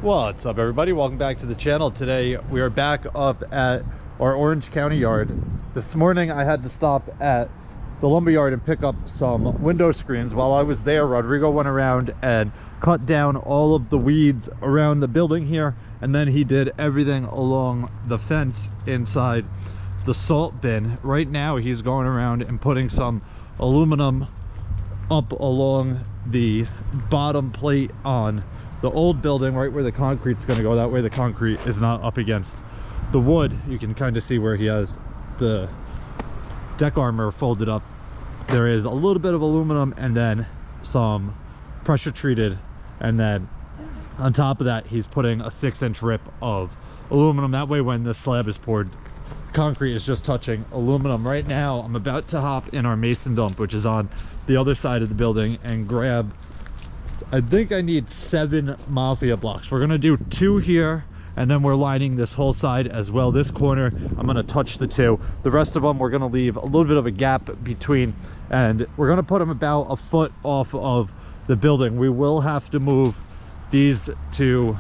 What's up, everybody? Welcome back to the channel. Today we are back up at our Orange County yard. This morning I had to stop at the lumber yard and pick up some window screens. While I was there, Rodrigo went around and cut down all of the weeds around the building here, and then he did everything along the fence inside the salt bin. Right now he's going around and putting some aluminum up along the bottom plate on the old building, right where the concrete's going to go. That way the concrete is not up against the wood. You can kind of see where he has the deck armor folded up. There is a little bit of aluminum and then some pressure treated, and then on top of that he's putting a 6-inch rip of aluminum. That way when the slab is poured, concrete is just touching aluminum. Right now I'm about to hop in our mason dump, which is on the other side of the building, and grab, I think I need 7 Mafia blocks. We're gonna do 2 here, and then we're lining this whole side as well. This corner I'm gonna touch the 2. The rest of them we're gonna leave a little bit of a gap between, and we're gonna put them about a foot off of the building. We will have to move these 2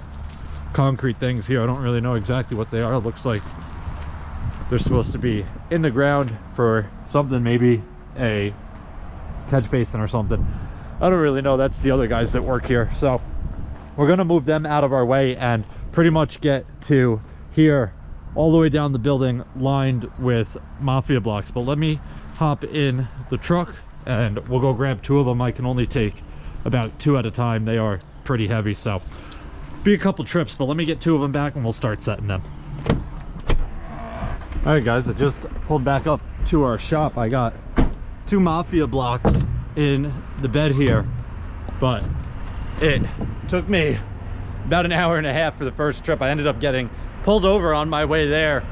concrete things here. I don't really know exactly what they are. It looks like they're supposed to be in the ground for something, maybe a catch basin or something. I don't really know. That's the other guys that work here. So we're gonna move them out of our way and pretty much get to here all the way down the building lined with Mafia blocks. But let me hop in the truck and we'll go grab 2 of them. I can only take about 2 at a time. They are pretty heavy, so be a couple trips, but let me get 2 of them back and we'll start setting them. All right guys, I just pulled back up to our shop. I got 2 Mafia blocks in the bed here, but it took me about an hour and a half for the first trip. I ended up getting pulled over on my way there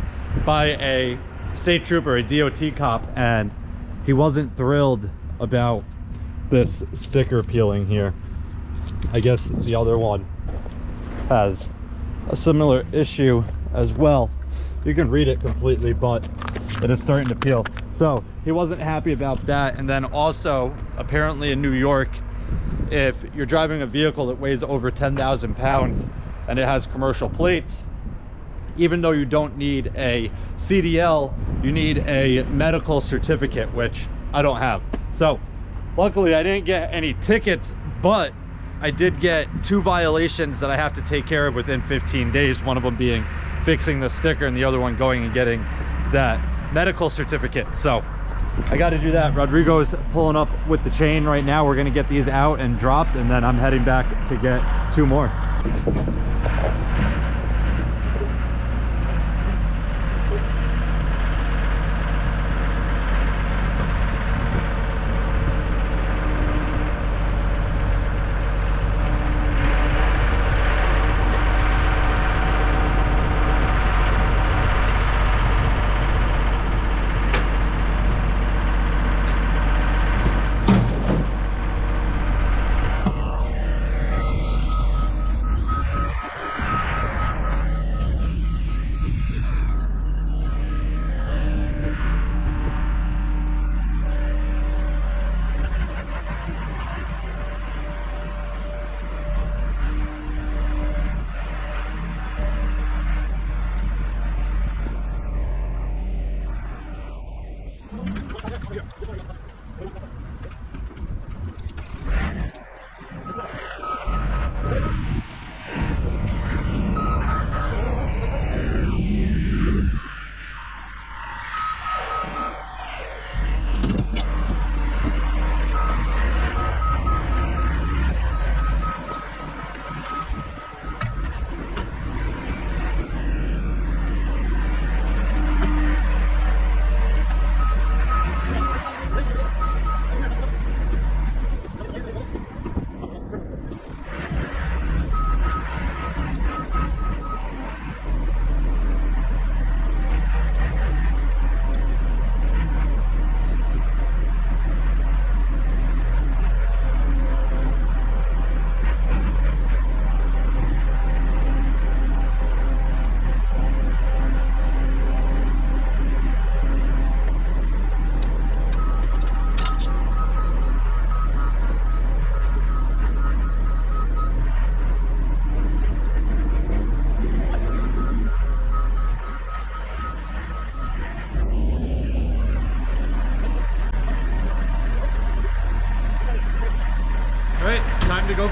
by a state trooper, a DOT cop, and he wasn't thrilled about this sticker peeling here. I guess the other one has a similar issue as well. You can read it completely, but it is starting to peel. So he wasn't happy about that. And then also, apparently in New York, if you're driving a vehicle that weighs over 10,000 pounds and it has commercial plates, even though you don't need a CDL, you need a medical certificate, which I don't have. So luckily I didn't get any tickets, but I did get 2 violations that I have to take care of within 15 days. One of them being fixing the sticker, and the other one going and getting that medical certificate. So I got to do that. Rodrigo's pulling up with the chain right now. We're going to get these out and dropped, and then I'm heading back to get 2 more.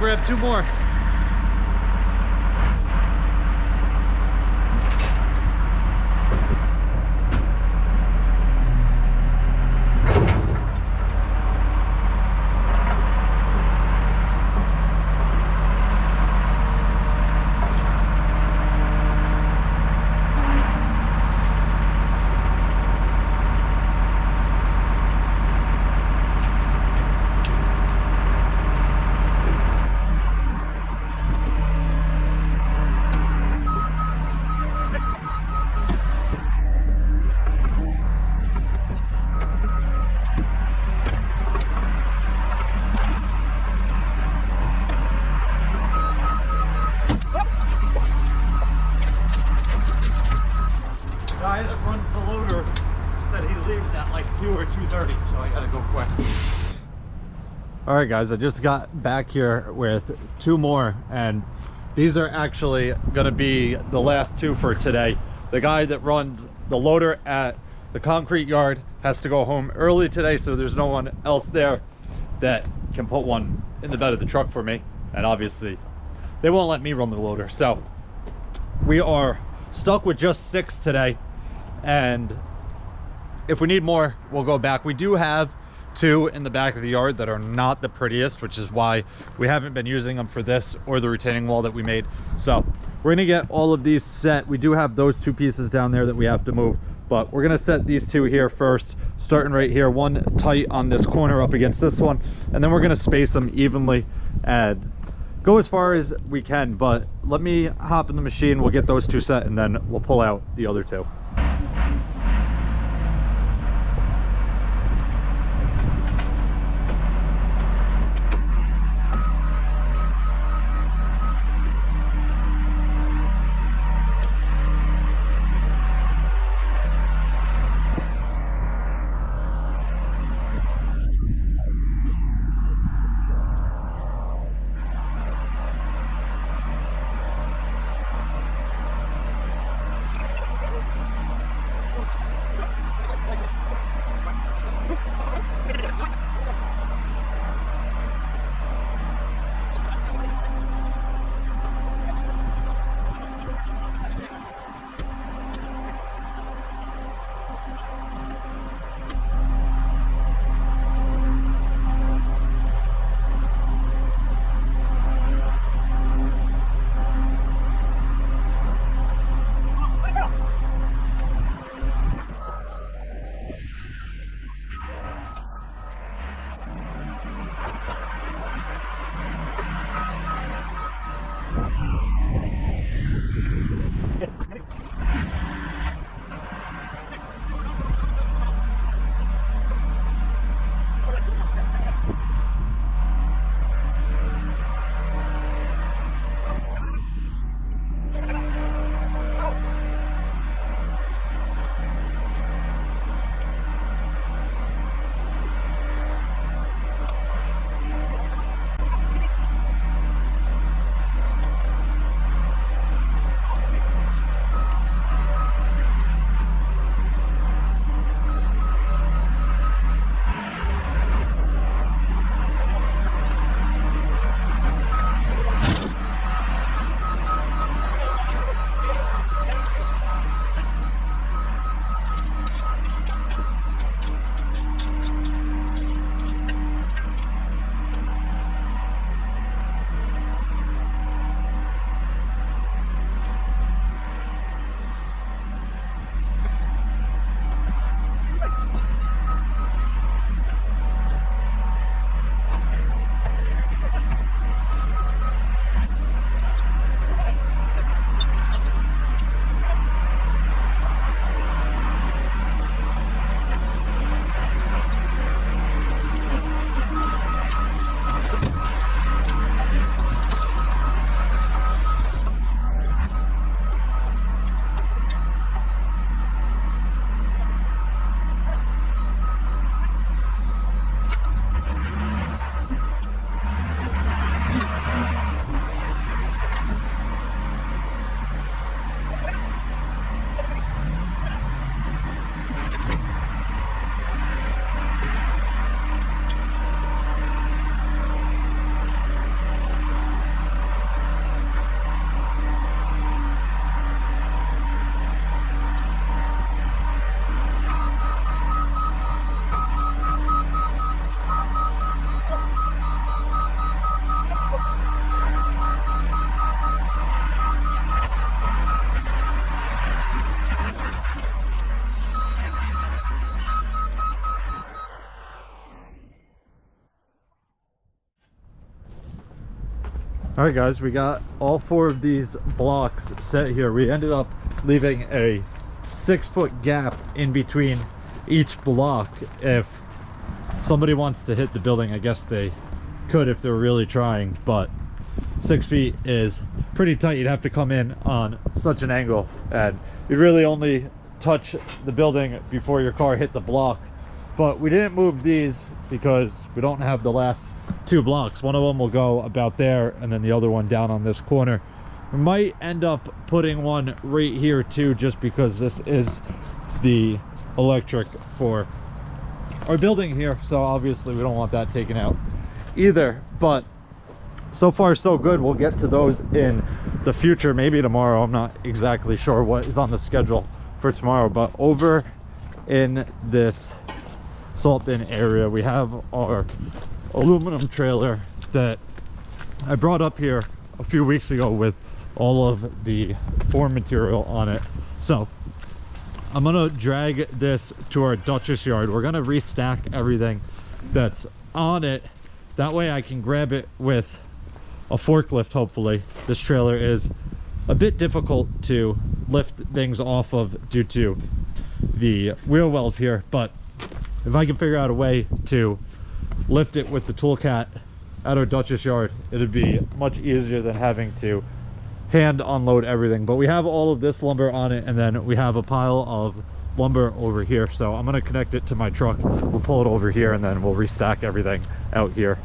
grab 2 more. Guy that runs the loader said he leaves at like 2 or 2:30, so I gotta go quick. All right, guys, I just got back here with 2 more, and these are actually gonna be the last 2 for today. The guy that runs the loader at the concrete yard has to go home early today, so there's no one else there that can put one in the bed of the truck for me, and obviously they won't let me run the loader, so we are stuck with just 6 today. And if we need more, we'll go back. We do have 2 in the back of the yard that are not the prettiest, which is why we haven't been using them for this or the retaining wall that we made. So we're gonna get all of these set. We do have those 2 pieces down there that we have to move, but we're gonna set these 2 here first, starting right here, one tight on this corner up against this one, and then we're gonna space them evenly and go as far as we can. But let me hop in the machine, we'll get those 2 set, and then we'll pull out the other 2. All right, guys, we got all 4 of these blocks set here. We ended up leaving a 6-foot gap in between each block. If somebody wants to hit the building, I guess they could if they're really trying, but 6 feet is pretty tight. You'd have to come in on such an angle, and you'd really only touch the building before your car hit the block. But we didn't move these because we don't have the last 2 blocks. One of them will go about there, and then the other one down on this corner. We might end up putting one right here too, just because this is the electric for our building here, so obviously we don't want that taken out either. But so far so good. We'll get to those in the future, maybe tomorrow. I'm not exactly sure what is on the schedule for tomorrow. But over in this salt bin area, we have our aluminum trailer that I brought up here a few weeks ago with all of the form material on it. So I'm gonna drag this to our Dutchess yard. We're gonna restack everything that's on it. That way I can grab it with a forklift, hopefully. This trailer is a bit difficult to lift things off of due to the wheel wells here, but if I can figure out a way to lift it with the toolcat at our Dutchess yard, it'd be much easier than having to hand unload everything. But we have all of this lumber on it, and then we have a pile of lumber over here, so I'm going to connect it to my truck. We'll pull it over here, and then we'll restack everything out here.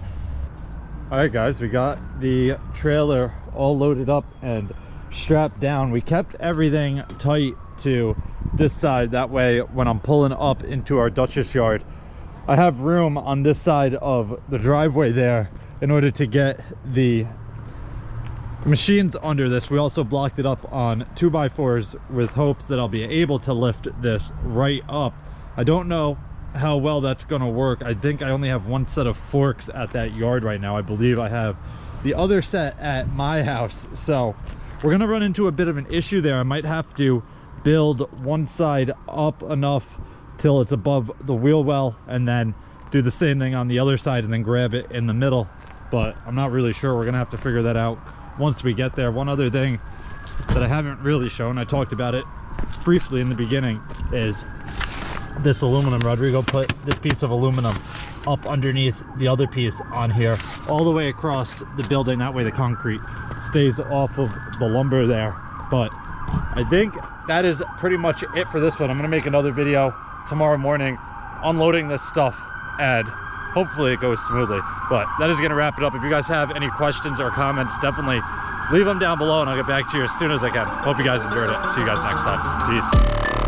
All right, guys, we got the trailer all loaded up and strapped down. We kept everything tight to this side, that way when I'm pulling up into our Dutchess yard, I have room on this side of the driveway there in order to get the machines under this. We also blocked it up on 2x4s with hopes that I'll be able to lift this right up. I don't know how well that's gonna work. I think I only have 1 set of forks at that yard right now. I believe I have the other set at my house, so we're gonna run into a bit of an issue there. I might have to build one side up enough till it's above the wheel well, and then do the same thing on the other side and then grab it in the middle. But I'm not really sure. We're gonna have to figure that out once we get there. One other thing that I haven't really shown, I talked about it briefly in the beginning, is this aluminum. Rodrigo put this piece of aluminum up underneath the other piece on here, all the way across the building. That way the concrete stays off of the lumber there. But I think that is pretty much it for this one. I'm gonna make another video tomorrow morning unloading this stuff, and hopefully it goes smoothly. But that is gonna wrap it up. If you guys have any questions or comments, definitely leave them down below and I'll get back to you as soon as I can. Hope you guys enjoyed it. See you guys next time. Peace.